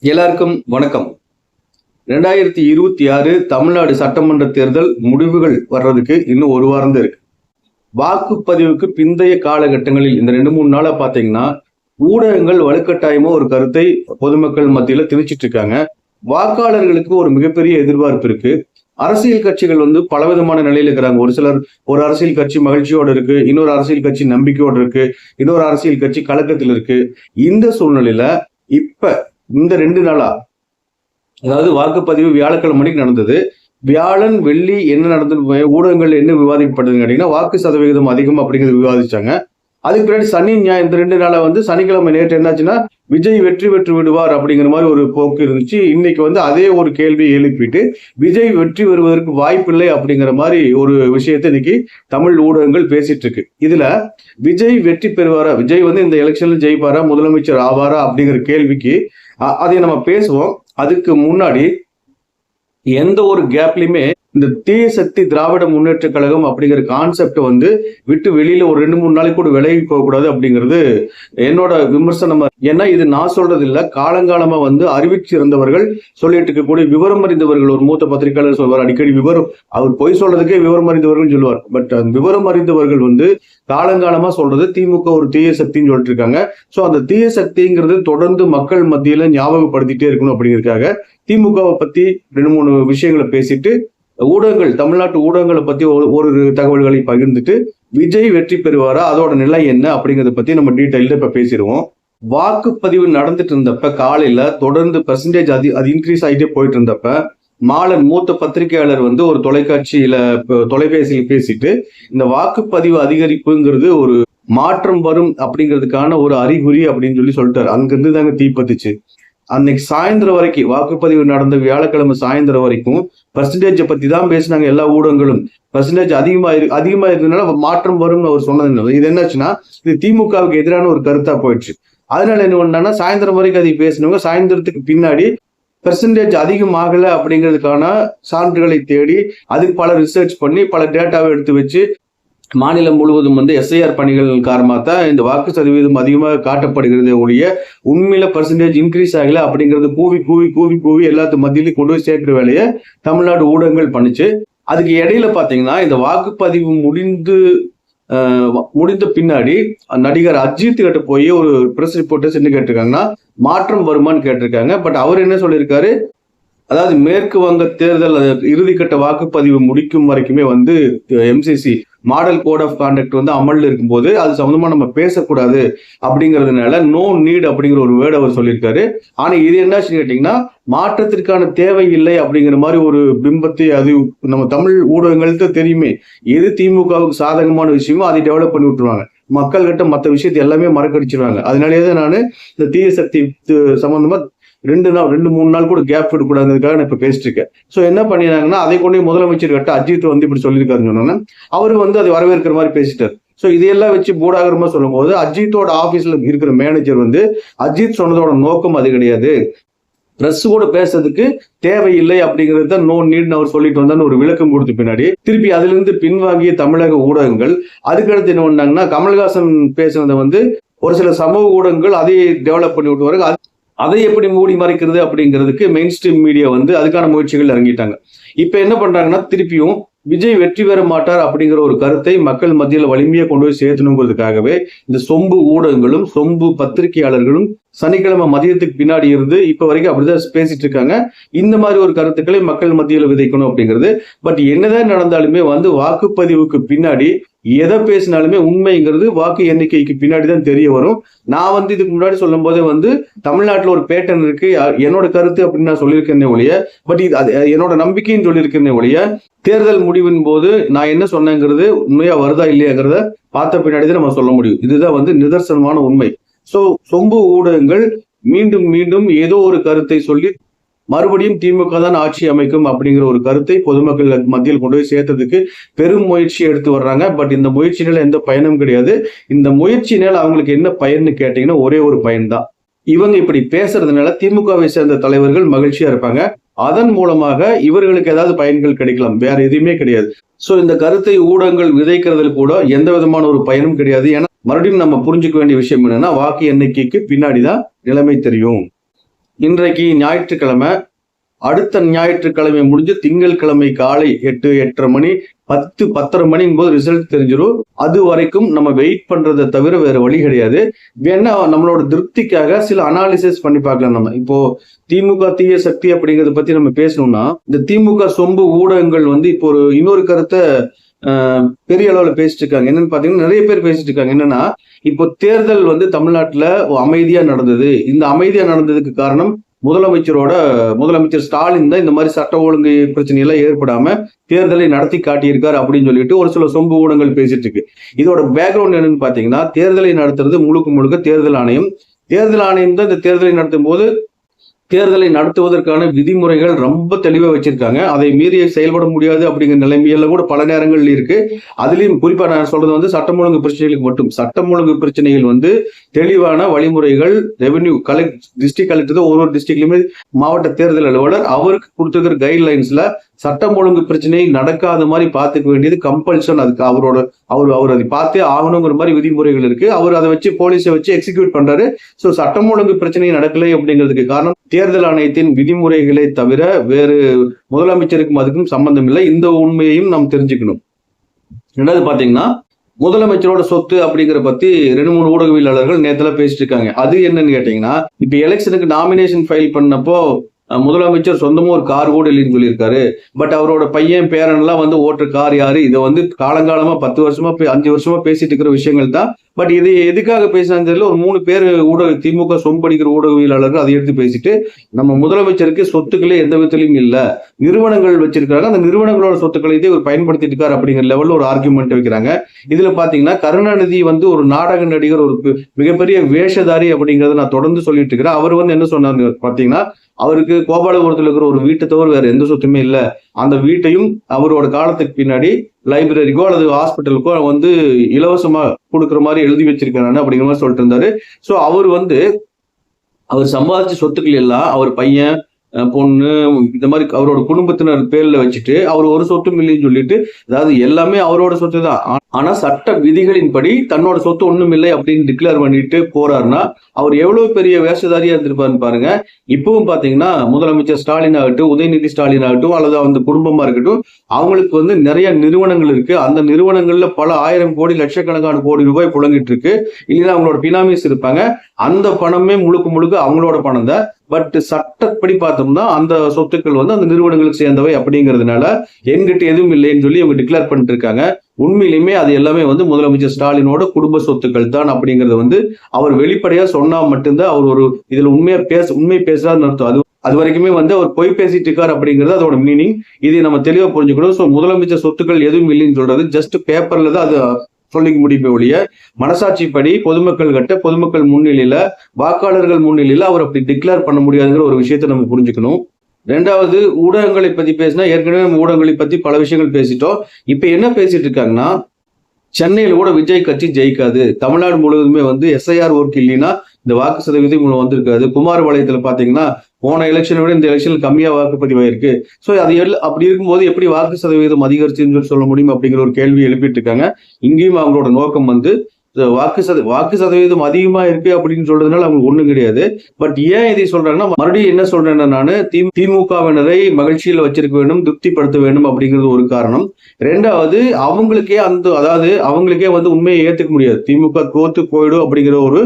எல்லாருக்கும் வணக்கம். 2026 தமிழ்நாடு சட்டமன்ற தேர்தல் முடிவுகள் வர்றதுக்கு இன்னும் ஒரு வாரம் தான் இருக்கு. வாக்குப்பதிவுக்கு பிந்தைய காலகட்டங்களில் இந்த 2-3 நாளா பாத்தீங்கன்னா ஊடகங்கள் வலுக்கட்டாயமா ஒரு கருத்தை பொதுமக்கள் மத்தியில திணிச்சிட்டு இருக்காங்க. வாக்காளர்களுக்கு ஒரு மிகப்பெரிய எதிர்பார்ப்பு இருக்கு. அரசியல் கட்சிகள் பலவிதமான நிலையில இருக்கிறாங்க. ஒரு சிலர் ஒரு அரசியல் கட்சி மகிழ்ச்சியோட இருக்கு, இன்னொரு அரசியல் கட்சி நம்பிக்கையோட இருக்கு, இன்னொரு அரசியல் கட்சி கலக்கத்தில் இருக்கு. இந்த சூழ்நிலையில இப்ப இந்த 2 நாளா, அதாவது வாக்குப்பதிவு வியாழக்கிழமை மணிக்கு நடந்தது. வியாழன் வெள்ளி என்ன நடந்தது, ஊடகங்கள் என்ன விவாதிக்கப்பட்டதுன்னு கேட்டீங்கன்னா வாக்கு சதவிகிதம் அதிகம் அப்படிங்கிறது விவாதிச்சாங்க. அதுக்கு பின்னாடி சனி ஞாயிறு இந்த 2 நாளா சனிக்கிழமை நேற்று என்னாச்சுன்னா விஜய் வெற்றி பெற்று விடுவார் அப்படிங்கிற மாதிரி ஒரு போக்கு இருந்துச்சு. இன்னைக்கு அதே ஒரு கேள்வி எழுப்பிட்டு விஜய் வெற்றி பெறுவதற்கு வாய்ப்பில்லை அப்படிங்கிற மாதிரி ஒரு விஷயத்தை இன்னைக்கு தமிழ் ஊடகங்கள் பேசிட்டு இருக்கு. இதுல விஜய் வெற்றி பெறுவாரா, விஜய் இந்த எலெக்ஷன்ல ஜெயிப்பாரா, முதலமைச்சர் ஆவாரா அப்படிங்கிற கேள்விக்கு அதை நம்ம பேசுவோம். அதுக்கு முன்னாடி எந்த ஒரு கேப்லயுமே இந்த தீய சக்தி திராவிட முன்னேற்ற கழகம் அப்படிங்கிற கான்செப்ட் விட்டு வெளியில ஒரு 2-3 நாளைக்கு கூட விலகி போகக்கூடாது அப்படிங்கிறது என்னோட விமர்சனம். ஏன்னா இது நான் சொல்றது இல்ல, காலங்காலமா அறிவிச்சிருந்தவர்கள் சொல்லிட்டு இருக்கக்கூடிய விவரம் அறிந்தவர்கள். ஒரு மூத்த பத்திரிகையாளர் சொல்வார் அடிக்கடி, விவரம் அவர் பொய் சொல்றதுக்கே விவரம் அறிந்தவர்கள் சொல்லுவார். பட் அந்த விவரம் அறிந்தவர்கள் காலங்காலமா சொல்றது திமுக ஒரு தீய சக்தின்னு சொல்லிட்டு இருக்காங்க. சோ அந்த தீய சக்திங்கிறது தொடர்ந்து மக்கள் மத்தியில ஞாபகப்படுத்திட்டே இருக்கணும் அப்படிங்கிறதுக்காக திமுகவை பத்தி 2-3 விஷயங்களை பேசிட்டு ஊடகங்கள், தமிழ்நாட்டு ஊடகங்களை பத்தி ஒரு தகவல்களை பகிர்ந்துட்டு விஜய் வெற்றி பெறுவாரா, அதோட நிலை என்ன அப்படிங்கறத பத்தி நம்ம டீடைல்ல இப்ப பேசிடுவோம். வாக்குப்பதிவு நடந்துட்டு இருந்தப்ப காலையில தொடர்ந்து பெர்சன்டேஜ் அது இன்க்ரீஸ் ஆகிட்டே போயிட்டு இருந்தப்ப மாலன் மூத்த பத்திரிகையாளர் ஒரு தொலைபேசியில் பேசிட்டு இந்த வாக்குப்பதிவு அதிகரிப்புங்கிறது ஒரு மாற்றம் வரும் அப்படிங்கிறதுக்கான ஒரு அறிகுறி அப்படின்னு சொல்லிட்டாரு. அங்கிருந்து தாங்க தீப்பத்துச்சு. அன்னைக்கு சாயந்தரம் வரைக்கும், வாக்குப்பதிவு நடந்த வியாழக்கிழமை சாயந்தரம் வரைக்கும் பெர்சன்டேஜை பத்தி தான் பேசினாங்க எல்லா ஊடகங்களும். பெர்சன்டேஜ் அதிகமா இருந்ததுனால மாற்றம் வரும்னு அவர் சொன்னது. இது என்னாச்சுன்னா இது திமுகவுக்கு எதிரான ஒரு கருத்தா போயிடுச்சு. அதனால என்ன பண்ணாங்கன்னா சாயந்தரம் வரைக்கும் அதை பேசினவங்க சாயந்தரத்துக்கு பின்னாடி பெர்சன்டேஜ் அதிகமாகல அப்படிங்கிறதுக்கான சான்றுகளை தேடி அதுக்கு பல ரிசர்ச் பண்ணி பல டேட்டாவை எடுத்து வச்சு மாநிலம் முழுவதும் எஸ்ஐஆர் பணிகள் காரணமாக தான் இந்த வாக்கு சதவீதம் அதிகமாக காட்டப்படுகிறது ஒழிய உண்மையில பெர்சன்டேஜ் இன்க்ரீஸ் ஆகல அப்படிங்கிறது கூவி கூவி கூவி கூவி எல்லாத்து மத்தியிலையும் கொண்டு போய் சேர்க்கிற வேலையை தமிழ்நாடு ஊடகங்கள் பண்ணுச்சு. அதுக்கு இடையில பாத்தீங்கன்னா இந்த வாக்குப்பதிவு முடிந்த பின்னாடி நடிகர் அஜித் கிட்ட போய் ஒரு பிரஸ் ரிப்போர்ட்டர்ஸ் என்ன கேட்டிருக்காங்கன்னா மாற்றம் வருமானு கேட்டிருக்காங்க. பட் அவர் என்ன சொல்லியிருக்காரு, அதாவது மேற்கு வங்க தேர்தல் இறுதிக்கட்ட வாக்குப்பதிவு முடிக்கும் வரைக்குமே MCC model code of conduct அமல்ல இருக்கும்போது அது சம்பந்தமா நம்ம பேசக்கூடாது அப்படிங்கிறதுனால நோ நீட் அப்படிங்கிற ஒரு வேர்டு அவர் சொல்லியிருக்காரு. ஆனா இது என்னாச்சுன்னு கேட்டீங்கன்னா மாற்றத்திற்கான தேவை இல்லை அப்படிங்கிற மாதிரி ஒரு பிம்பத்தை அது நம்ம தமிழ் ஊடகங்களுக்கு தெரியுமே. எது திமுகவுக்கு சாதகமான விஷயமோ அதை டெவலப் பண்ணி விட்டுருவாங்க. மக்கள் கிட்ட மற்ற விஷயத்தை எல்லாமே மறக்கடிச்சிருவாங்க. அதனாலேயே நான் இந்த தீய சக்தி சம்பந்தமா 2-3 நாள் கூட கேப் விடக்கூடாதுக்காக நான் இப்ப பேசிட்டு இருக்கேன். சோ என்ன பண்ணிடுறாங்கன்னா அதை கொண்டே முதலமைச்சர் கிட்ட அஜித் இப்படி சொல்லியிருக்காருன்னு சொன்னோன்னா அவரு அதை வரவேற்கிற மாதிரி பேசிட்டாரு. சோ இதையெல்லாம் வச்சு பூடாகரமா சொல்லும் போது அஜித்தோட ஆபீஸ்ல இருக்கிற மேனேஜர் அஜித் சொன்னதோட நோக்கம் அது கிடையாது, பிரஸ் கூட பேசுறதுக்கு தேவையில்லை அப்படிங்கிறது தான் நோ நீட்னு அவர் சொல்லிட்டு வந்தான்னு ஒரு விளக்கம் கொடுத்த பின்னாடி திருப்பி அதுல இருந்து பின்வாங்கிய தமிழக ஊடகங்கள் அதுக்கடுத்து என்ன பண்ணாங்கன்னா கமல்ஹாசன் பேசுனதை ஒரு சில சமூக ஊடகங்கள் அதை டெவலப் பண்ணி விட்டு வராங்க. அதை எப்படி மூடி மறைக்கிறது அப்படிங்கிறதுக்கு மெயின் ஸ்ட்ரீம் மீடியா அதுக்கான முயற்சிகள் இறங்கிட்டாங்க. இப்ப என்ன பண்றாங்கன்னா திருப்பியும் விஜய் வெற்றி பெற மாட்டார் அப்படிங்கிற ஒரு கருத்தை மக்கள் மத்தியில வலிமையா கொண்டு போய் சேர்த்தணுங்கிறதுக்காகவே இந்த சொம்பு ஊடகங்களும் சொம்பு பத்திரிகையாளர்களும் சனிக்கிழமை மதியத்துக்கு பின்னாடி இருந்து இப்ப வரைக்கும் அப்படிதான் பேசிட்டு இருக்காங்க. இந்த மாதிரி ஒரு கருத்துக்களை மக்கள் மத்தியில விதைக்கணும் அப்படிங்கிறது. பட் என்னதான் நடந்தாலுமே வாக்குப்பதிவுக்கு பின்னாடி எதை பேசினாலுமே உண்மைங்கிறது வாக்கு எண்ணிக்கைக்கு பின்னாடி தான் தெரிய வரும். நான் இதுக்கு முன்னாடி சொல்லும் போதே தமிழ்நாட்டுல ஒரு பேட்டர்ன் இருக்கு, என்னோட கருத்து அப்படின்னு நான் சொல்லியிருக்கேனே ஒழிய, பட் இது என்னோட நம்பிக்கைன்னு சொல்லியிருக்கேனே ஒழிய தேர்தல் முடிவின் போது நான் என்ன சொன்னேங்கிறது உண்மையா வருதா இல்லையாங்கிறத பார்த்த பின்னாடி நம்ம சொல்ல முடியும். இதுதான் நிதர்சனமான உண்மை. சோ சொம்பு ஊடகங்கள் மீண்டும் மீண்டும் ஏதோ ஒரு கருத்தை சொல்லி மறுபடியும் திமுக தான் ஆட்சி அமைக்கும் அப்படிங்கிற ஒரு கருத்தை பொதுமக்கள் மத்தியில் கொண்டு போய் சேர்த்ததுக்கு பெரும் முயற்சி எடுத்து வர்றாங்க. பட் இந்த முயற்சினால எந்த பயனும் கிடையாது. இந்த முயற்சினால அவங்களுக்கு என்ன பயன்னு கேட்டீங்கன்னா ஒரே ஒரு பயன் தான். இவங்க இப்படி பேசுறதுனால திமுகவை சேர்ந்த தலைவர்கள் மகிழ்ச்சியா இருப்பாங்க. அதன் மூலமாக இவர்களுக்கு ஏதாவது பயன்கள் கிடைக்கலாம், வேற எதுவுமே கிடையாது. சோ இந்த கருத்தை ஊடகங்கள் விதைக்கிறதுல கூட எந்த விதமான ஒரு பயனும் கிடையாது. ஏன்னா மறுபடியும் நம்ம புரிஞ்சுக்க வேண்டிய விஷயம் என்னன்னா வாக்கு எண்ணிக்கைக்கு பின்னாடிதான் நிலைமை தெரியும். இன்றைக்கு ஞாயிற்றுக்கிழமை, அடுத்த ஞாயிற்றுக்கிழமை முடிஞ்சு திங்கட்கிழமை காலை 8-8:30 மணி, 10-10:30 மணிங்கும் போது ரிசல்ட் தெரிஞ்சிடும். அது வரைக்கும் நம்ம வெயிட் பண்றதை தவிர வேற வழி கிடையாது. வேணா நம்மளோட திருப்திக்காக சில அனாலிசிஸ் பண்ணி பார்க்கலாம். நம்ம இப்போ திமுக தீய சக்தி அப்படிங்கறத பத்தி நம்ம பேசணும்னா, இந்த திமுக சொம்பு ஊடகங்கள் வந்து இப்போ இன்னொரு கருத்தை பெரிய அளவுல பேசிட்டு இருக்காங்க. என்னன்னு பாத்தீங்கன்னா, நிறைய பேர் பேசிட்டு இருக்காங்க. என்னன்னா, இப்போ தேர்தல் வந்து தமிழ்நாட்டுல அமைதியா நடந்தது. இந்த அமைதியா நடந்ததுக்கு காரணம் முதலமைச்சர் ஸ்டாலின் தான் இந்த மாதிரி சட்ட ஒழுங்கு பிரச்சனையெல்லாம் ஏற்படாம தேர்தலை நடத்தி காட்டியிருக்காரு அப்படின்னு சொல்லிட்டு ஒரு சில சொம்பு ஊடகங்கள் பேசிட்டு இருக்கு. இதோட பேக்ரவுண்ட் என்னன்னு பாத்தீங்கன்னா, தேர்தலை நடத்துறது முழுக்க தேர்தல் ஆணையம். தேர்தல் ஆணையம் தான் இந்த தேர்தலை நடத்தும் போது தேர்தலை நடத்துவதற்கான விதிமுறைகள் ரொம்ப தெளிவா வச்சிருக்காங்க. அதை மீறி செயல்பட முடியாது அப்படிங்கிற நிலைமையெல்லாம் கூட பல நேரங்கள் இருக்கு. அதுலயும் குறிப்பா நான் சொல்றது வந்து சட்டம் ஒழுங்கு பிரச்சனைகளுக்கு மட்டும். சட்டம் ஒழுங்கு பிரச்சனைகள் வந்து தெளிவான வழிமுறைகள் ரெவென்யூ டிஸ்ட்ரிக்ட் கலெக்டர் ஒரு டிஸ்ட்ரிக்ட்லயுமே மாவட்ட தேர்தல் அலுவலர் அவருக்கு கொடுத்துருக்கிற கைட்லைன்ஸ்ல சட்டம் ஒழுங்கு பிரச்சனை நடக்காத மாதிரி பார்த்துக்க வேண்டியது கம்பல்சன். அதுக்கு அவர் அதை பார்த்தே ஆகணுங்கிற மாதிரி விதிமுறைகள் இருக்கு. அவர் அதை வச்சு போலீஸை வச்சு எக்ஸிக்யூட் பண்றாரு. ஸோ சட்டம் ஒழுங்கு பிரச்சனை நடக்கலை அப்படிங்கிறதுக்கு காரணம் தேர்தல் ஆணையத்தின் விதிமுறைகளை தவிர வேறு முதலமைச்சருக்கும் அதுக்கும் சம்பந்தம் இல்லை. இந்த உண்மையையும் நாம் தெரிஞ்சுக்கணும். ரெண்டாவது பாத்தீங்கன்னா, முதலமைச்சரோட சொத்து அப்படிங்கிற பத்தி 2-3 ஊடகவியலாளர்கள் நேத்துல பேசிட்டு இருக்காங்க. அது என்னன்னு கேட்டீங்கன்னா, இப்ப எலெக்ஷனுக்கு நாமினேஷன் ஃபைல் பண்ணப்போ முதலமைச்சர் சொந்தமா ஒரு கார் கூட இல்லைன்னு சொல்லியிருக்காரு. பட் அவரோட பையன் பேரன் எல்லாம் வந்து ஓட்டுற கார் யாரு, இதை வந்து காலங்காலமா 10 வருஷமா 5 வருஷமா பேசிட்டு இருக்கிற விஷயங்கள் தான். பட் இது எதுக்காக பேசினான்னு தெரியல. ஒரு 3 பேர் திமுக சொம்படிக்கிற ஊடகவியலாளர்கள் அதை எடுத்து பேசிட்டு, நம்ம முதலமைச்சருக்கு சொத்துக்களே எந்த விதத்திலையும் இல்ல, நிறுவனங்கள் வச்சிருக்காங்க, அந்த நிறுவனங்களோட சொத்துக்களை இவர் பயன்படுத்திட்டு இருக்காரு அப்படிங்கிற லெவல்ல ஒரு ஆர்குமெண்ட் வைக்கிறாங்க. இதுல பாத்தீங்கன்னா, கருணாநிதி வந்து ஒரு நாடக நடிகர், ஒரு மிகப்பெரிய வேஷதாரி அப்படிங்கறத நான் தொடர்ந்து சொல்லிட்டு இருக்கிறேன். அவர் வந்து என்ன சொன்னாரு பாத்தீங்கன்னா, அவருக்கு கோபாலபுரத்தில் இருக்கிற ஒரு வீட்டை தவிர வேற எந்த சொத்துமே இல்லை. அந்த வீட்டையும் அவரோட காலத்துக்கு பின்னாடி லைப்ரரிக்கோ அல்லது ஹாஸ்பிட்டலுக்கோ வந்து இலவசமா கொடுக்குற மாதிரி எழுதி வச்சிருக்காரு அப்படிங்கிற மாதிரி சொல்லிட்டு இருந்தாரு. ஸோ அவர் சம்பாதிச்ச சொத்துக்கள் எல்லாம் அவர் பையன், பொண்ணு, இந்த மாதிரி அவரோட குடும்பத்தினர் பேர்ல வச்சுட்டு அவர் ஒரு சொத்தும் இல்லைன்னு சொல்லிட்டு, அதாவது எல்லாமே அவரோட சொத்து தான், ஆனா சட்ட விதிகளின்படி தன்னோட சொத்து ஒண்ணும் இல்லை அப்படின்னு டிக்ளேர் பண்ணிட்டு போறாருன்னா அவர் எவ்வளவு பெரிய வேஷதாரியா இருந்திருப்பாருன்னு பாருங்க. இப்பவும் பாத்தீங்கன்னா, முதலமைச்சர் ஸ்டாலின் ஆகட்டும், உதயநிதி ஸ்டாலின் ஆகட்டும், அல்லது அந்த குடும்பமா இருக்கட்டும், அவங்களுக்கு வந்து நிறைய நிறுவனங்கள் இருக்கு. அந்த நிறுவனங்கள்ல பல 1000 கோடி லட்சக்கணக்கான கோடி ரூபாய் புழங்கிட்டு இருக்கு. இல்லைன்னா அவங்களோட பினாமிஸ் இருப்பாங்க. அந்த பணமே முழுக்க அவங்களோட பணம் தான். பட் சட்டப்படி பார்த்தோம்னா அந்த சொத்துக்கள் வந்து அந்த நிறுவனங்களுக்கு சேர்ந்தவை அப்படிங்கிறதுனால என்கிட்ட எதுவும் இல்லைன்னு சொல்லி அவங்க டிக்ளேர் பண்ணிட்டு இருக்காங்க. உண்மையிலுமே அது எல்லாமே வந்து முதலமைச்சர் ஸ்டாலினோட குடும்ப சொத்துக்கள் தான் அப்படிங்கறது வந்து அவர் வெளிப்படையா சொன்னா மட்டும்தான் அவர் ஒரு இதுல உண்மை பேசுறாருன்னு அர்த்தம். அது வரைக்குமே வந்து அவர் பொய் பேசிட்டு இருக்காரு அப்படிங்கிறது அதோட மீனிங். இதை நம்ம தெளிவா புரிஞ்சுக்கணும். ஸோ முதலமைச்சர் சொத்துக்கள் எதுவும் இல்லைன்னு சொல்றது ஜஸ்ட் பேப்பர்ல தான் அது சொல்லிக்க முடியுமே ஒழிய, மனசாட்சிப்படி பொதுமக்கள் முன்னிலையில, வாக்காளர்கள் முன்னிலையில அவர் அப்படி டிக்ளேர் பண்ண முடியாதுங்கிற ஒரு விஷயத்தை நம்ம புரிஞ்சுக்கணும். ரெண்டாவது, ஊடகங்களை பத்தி பேசினா, ஏற்கனவே நம்ம ஊடகங்களை பத்தி பல விஷயங்கள் பேசிட்டோம். இப்ப என்ன பேசிட்டு இருக்காங்கன்னா, சென்னையில கூட விஜய் கட்சி ஜெயிக்காது, தமிழ்நாடு முழுவதுமே வந்து எஸ்ஐஆர் ஒர்க் இல்லைன்னா இந்த வாக்கு சதவீதம் வந்திருக்காது, குமாரபாளையத்துல பாத்தீங்கன்னா போன எலெக்ஷனை விட இந்த எலெக்ஷன்ல கம்மியா வாக்குப்பதிவாயிருக்கு. ஸோ அது அப்படி இருக்கும்போது எப்படி வாக்கு சதவீதம் அதிகரிச்சுன்னு சொல்ல முடியும் அப்படிங்கிற ஒரு கேள்வி எழுப்பிட்டு இருக்காங்க. இங்கேயும் அவங்களோட நோக்கம் வந்து வாக்கு சதவீதம் அதிகமா இருக்கு அப்படின்னு சொல்றதுனால அவங்களுக்கு ஒண்ணும் கிடையாது. பட் ஏன் இதை சொல்றாங்கன்னா, மறுபடியும் என்ன சொல்றேன்னா, நானு திமுகவினரை மகிழ்ச்சியில் வச்சிருக்க வேண்டும், திருப்திப்படுத்த வேண்டும் அப்படிங்கிறது ஒரு காரணம். ரெண்டாவது, அவங்களுக்கே வந்து உண்மையை ஏத்துக்க முடியாது. திமுக தோத்து போயிடும் அப்படிங்கிற ஒரு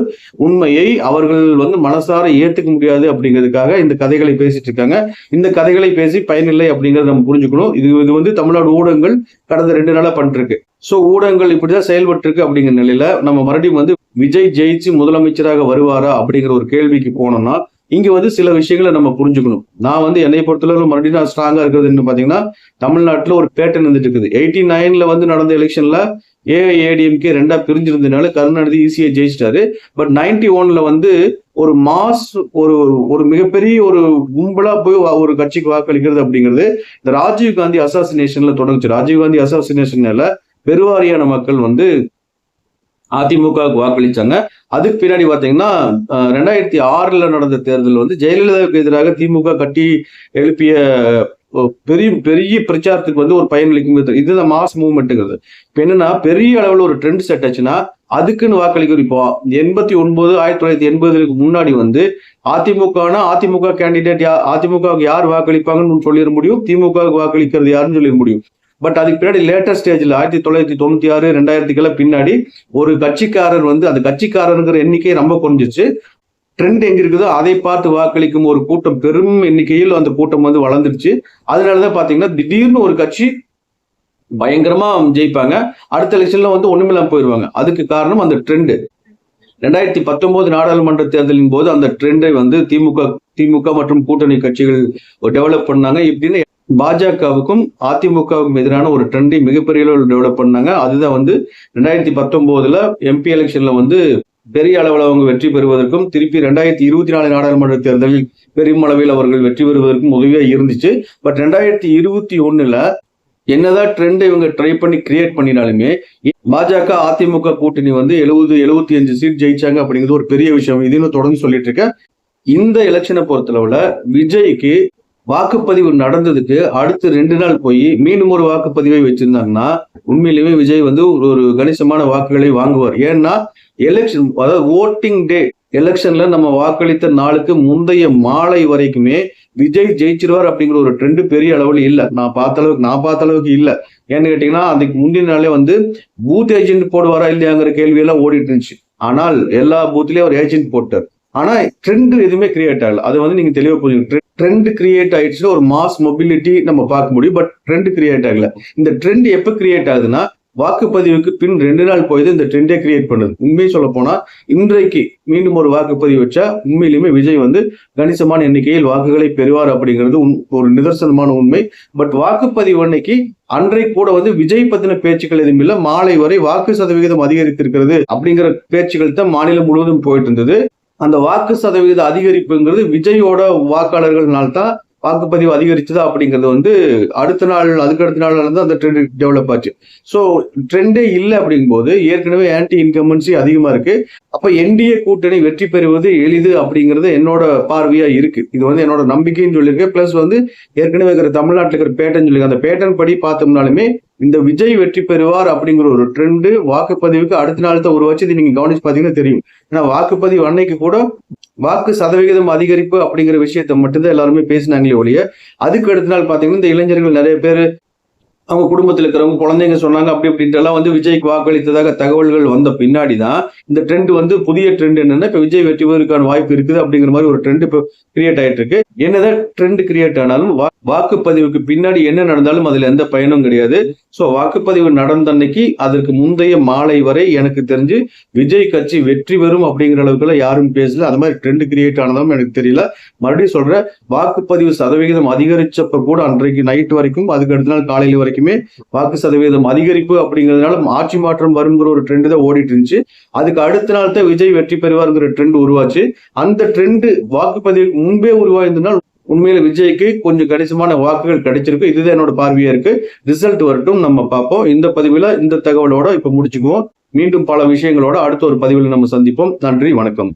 உண்மையை அவர்கள் வந்து மனசார ஏத்துக்க முடியாது அப்படிங்கிறதுக்காக இந்த கதைகளை பேசிட்டு இருக்காங்க. இந்த கதைகளை பேசி பயனில்லை அப்படிங்கறத நம்ம புரிஞ்சுக்கணும். இது வந்து தமிழ்நாடு ஊடகங்கள் கடந்த 2 நாளா பண்ணிட்டு இருக்கு. ஸோ ஊடகங்கள் இப்படிதான் செயல்பட்டு இருக்கு. அப்படிங்கிற நிலையில நம்ம மறுபடியும் வந்து விஜய் ஜெயிச்சு முதலமைச்சராக வருவாரா அப்படிங்கிற ஒரு கேள்விக்கு போனோம்னா, இங்க வந்து சில விஷயங்களை நம்ம புரிஞ்சுக்கணும். நான் வந்து என்னை பொறுத்தளவு மறுபடியும் நான் ஸ்ட்ராங்கா இருக்கிறது பாத்தீங்கன்னா, தமிழ்நாட்டுல ஒரு பேட்டர்ன் வந்துட்டு இருக்குது. 89 வந்து நடந்த எலெக்ஷன்ல ஏஐஏடிஎம்கே 2ஆ பிரிஞ்சிருந்ததுனால கருணாநிதி ஈஸியா ஜெயிச்சிட்டாரு. பட் 91 வந்து ஒரு ஒரு மிகப்பெரிய ஒரு கும்பலா போய் ஒரு கட்சிக்கு வாக்களிக்கிறது அப்படிங்கிறது இந்த ராஜீவ்காந்தி அசாசினேஷன்ல தொடங்குச்சு. ராஜீவ்காந்தி அசாசினேஷன்ல பெருவாரியான மக்கள் வந்து அதிமுகவுக்கு வாக்களிச்சாங்க. அதுக்கு பின்னாடி பாத்தீங்கன்னா 2006 நடந்த தேர்தல் வந்து ஜெயலலிதாவுக்கு எதிராக திமுக கட்டி எழுப்பிய பெரிய பிரச்சாரத்துக்கு வந்து ஒரு பயனளிக்கும். இதுதான் மாஸ் மூவ்மெண்ட்டுங்கிறது. இப்ப என்னன்னா, பெரிய அளவுல ஒரு ட்ரெண்ட் செட் ஆச்சுன்னா அதுக்குன்னு வாக்களிக்கிறோம். இப்போ 1980 முன்னாடி வந்து அதிமுக கேண்டிடேட் அதிமுகவுக்கு யார் வாக்களிப்பாங்கன்னு சொல்லிட முடியும், திமுகவுக்கு வாக்களிக்கிறது யாருன்னு சொல்லிட முடியும். பட் அதுக்கு பின்னாடி லேட்டர் ஸ்டேஜ்ல 1996 2000 பின்னாடி ஒரு கட்சிக்காரர் வந்து அந்த கட்சிக்காரருங்கிற எண்ணிக்கை ரொம்ப குறைஞ்சிச்சு. ட்ரெண்ட் எங்க இருக்குதோ அதை பார்த்து வாக்களிக்கும் ஒரு கூட்டம், பெரும் எண்ணிக்கையில் அந்த கூட்டம் வந்து வளர்ந்துருச்சு. அதனாலதான் பாத்தீங்கன்னா திடீர்னு ஒரு கட்சி பயங்கரமா ஜெயிப்பாங்க, அடுத்த எலெக்ஷன்ல வந்து ஒண்ணுமில்லாம போயிருவாங்க. அதுக்கு காரணம் அந்த ட்ரெண்ட். 2019 நாடாளுமன்ற தேர்தலின் போது அந்த ட்ரெண்டை வந்து திமுக மற்றும் கூட்டணி கட்சிகள் டெவலப் பண்ணாங்க. இப்படின்னு பாஜகவுக்கும் அதிமுகவுக்கும் எதிரான ஒரு ட்ரெண்டை மிகப்பெரிய அளவில் டெவலப் பண்ணாங்க. அதுதான் வந்து 2019 எம்பி எலெக்ஷன்ல வந்து பெரிய அளவில் அவங்க வெற்றி பெறுவதற்கும், திருப்பி 2024 நாடாளுமன்ற தேர்தலில் பெருமளவில் அவர்கள் வெற்றி பெறுவதற்கும் உதவியா இருந்துச்சு. பட் 2021 என்னதான் ட்ரெண்ட் இவங்க ட்ரை பண்ணி கிரியேட் பண்ணினாலுமே பாஜக அதிமுக கூட்டணி வந்து 70-75 சீட் ஜெயிச்சாங்க அப்படிங்கிறது ஒரு பெரிய விஷயம். இதுன்னு தொடர்ந்து சொல்லிட்டு இருக்கேன். இந்த எலெக்ஷனை பொறுத்தளவுல விஜய்க்கு வாக்குப்பதிவு நடந்ததுக்கு அடுத்து 2 நாள் போய் மீண்டும் ஒரு வாக்குப்பதிவை வச்சிருந்தாங்கன்னா உண்மையிலுமே விஜய் வந்து ஒரு கணிசமான வாக்குகளை வாங்குவார். ஏன்னா எலெக்ஷன், அதாவது ஓட்டிங் டே எலெக்ஷன்ல நம்ம வாக்களித்த நாளுக்கு முந்தைய மாலை வரைக்குமே விஜய் ஜெயிச்சிருவார் அப்படிங்கிற ஒரு ட்ரெண்ட் பெரிய அளவில் இல்ல. நான் பார்த்த அளவுக்கு இல்ல. ஏன்னு கேட்டீங்கன்னா அதுக்கு முந்தின நாளே வந்து பூத் ஏஜென்ட் போடுவாரா இல்லையாங்கிற கேள்வி எல்லாம் ஓடிட்டு இருந்துச்சு. ஆனால் எல்லா பூத்லயும் ஒரு ஏஜென்ட் போட்டார். ஆனா ட்ரெண்ட் எதுவுமே கிரியேட் ஆகல. அது வந்து நீங்க தெளிவா புரிஞ்சுக்கணும். ட்ரெண்ட் கிரியேட் ஆயிடுச்சுன்னா ஒரு மாஸ் மொபிலிட்டி நம்ம பார்க்க முடியும். பட் ட்ரெண்ட் கிரியேட் ஆகல. இந்த ட்ரெண்ட் எப்ப கிரியேட் ஆகுதுன்னா வாக்குப்பதிவுக்கு பின் 2 நாள் போய் இந்த ட்ரெண்டே கிரியேட் பண்ணுது. உண்மையை சொல்ல போனா இன்றைக்கு மீண்டும் ஒரு வாக்குப்பதிவு வச்சா உண்மையிலுமே விஜய் வந்து கணிசமான எண்ணிக்கையில் வாக்குகளை பெறுவார் அப்படிங்கிறது ஒரு நிதர்சனமான உண்மை. பட் வாக்குப்பதிவு அன்றைக்கு கூட வந்து விஜய் பத்தின பேச்சுக்கள் எதுவும் இல்லை. மாலை வரை வாக்கு சதவிகிதம் அதிகரித்திருக்கிறது அப்படிங்கிற பேச்சுக்கள் தான் மாநிலம் முழுவதும் போயிட்டு இருந்தது. அந்த வாக்கு சதவிகித அதிகரிப்புங்கிறது விஜயோட வாக்காளர்கள்னால்தான் வாக்குப்பதிவு அதிகரிச்சதா அப்படிங்கிறது வந்து அதுக்கு அடுத்த நாள் இருந்து அந்த ட்ரெண்ட் டெவலப் ஆச்சு. ஸோ ட்ரெண்டே இல்லை அப்படிங்கும் போது ஏற்கனவே ஆன்டி இன்கம்பன்சி அதிகமா இருக்கு. அப்ப என்டிஏ கூட்டணி வெற்றி பெறுவது எளிது அப்படிங்கிறது என்னோட பார்வையா இருக்கு. இது வந்து என்னோட நம்பிக்கைன்னு சொல்லியிருக்கேன். பிளஸ் வந்து ஏற்கனவே இருக்கிற தமிழ்நாட்டில் இருக்கிற பேட்டன் சொல்லியிருக்கேன். அந்த பேட்டன் படி பார்த்தோம்னாலுமே இந்த விஜய் வெற்றி பெறுவார் அப்படிங்கிற ஒரு ட்ரெண்ட் வாக்குப்பதிவுக்கு அடுத்த நாள் தான் உருவாச்சு. நீங்க கவனிச்சு பாத்தீங்கன்னா தெரியும். ஏன்னா வாக்குப்பதிவு அன்னைக்கு கூட வாக்கு சதவிகிதம் அதிகரிப்பு அப்படிங்கிற விஷயத்த மட்டும்தான் எல்லாருமே பேசினாங்களே ஒழிய அதுக்கு அடுத்த நாள் பாத்தீங்கன்னா இந்த இளைஞர்கள் நிறைய பேர் அவங்க குடும்பத்தில் இருக்கிறவங்க குழந்தைங்க சொன்னாங்க அப்படி அப்படின்ட்டு எல்லாம் வந்து விஜய்க்கு வாக்களித்ததாக தகவல்கள் வந்த பின்னாடிதான் இந்த ட்ரெண்ட் வந்து புதிய ட்ரெண்ட் என்னன்னா இப்ப விஜய் வெற்றி பெறுவதற்கான வாய்ப்பு இருக்குது அப்படிங்கிற மாதிரி ஒரு ட்ரெண்ட் இப்போ கிரியேட் ஆயிட்டு இருக்கு. என்னதான் ட்ரெண்ட் கிரியேட் ஆனாலும் வாக்குப்பதிவுக்கு பின்னாடி என்ன நடந்தாலும் அதுல எந்த பயனும் கிடையாது. ஸோ வாக்குப்பதிவு நடந்த அன்னைக்கு அதற்கு முந்தைய மாலை வரை எனக்கு தெரிஞ்சு விஜய் கட்சி வெற்றி பெறும் அப்படிங்கிற அளவுக்குலாம் யாரும் பேசல. அது மாதிரி ட்ரெண்ட் கிரியேட் ஆனதும் எனக்கு தெரியல. மறுபடியும் சொல்றேன், வாக்குப்பதிவு சதவிகிதம் அதிகரிச்சப்ப கூட அன்றைக்கு நைட் வரைக்கும் அதுக்கு அடுத்த நாள் காலையில வரைக்குமே வாக்கு சதவீதம் அதிகரிப்பு அப்படிங்கிறதுனால ஆட்சி மாற்றம் வருங்கிற ஒரு ட்ரெண்ட் தான் ஓடிட்டு இருந்துச்சு. அதுக்கு அடுத்த நாள் தான் விஜய் வெற்றி பெறுவாருங்கிற ட்ரெண்ட் உருவாச்சு. அந்த ட்ரெண்ட் வாக்குப்பதிவுக்கு முன்பே உருவாயிருந்தனால் உண்மையில விஜய்க்கு கொஞ்சம் கணிசமான வாக்குகள் கிடைச்சிருக்கு. இதுதான் என்னோட பார்வையா இருக்கு. ரிசல்ட் வரட்டும், நம்ம பார்ப்போம். இந்த பதிவுல இந்த தகவலோட இப்ப முடிச்சுக்குவோம். மீண்டும் பல விஷயங்களோட அடுத்த ஒரு பதிவில் நம்ம சந்திப்போம். நன்றி, வணக்கம்.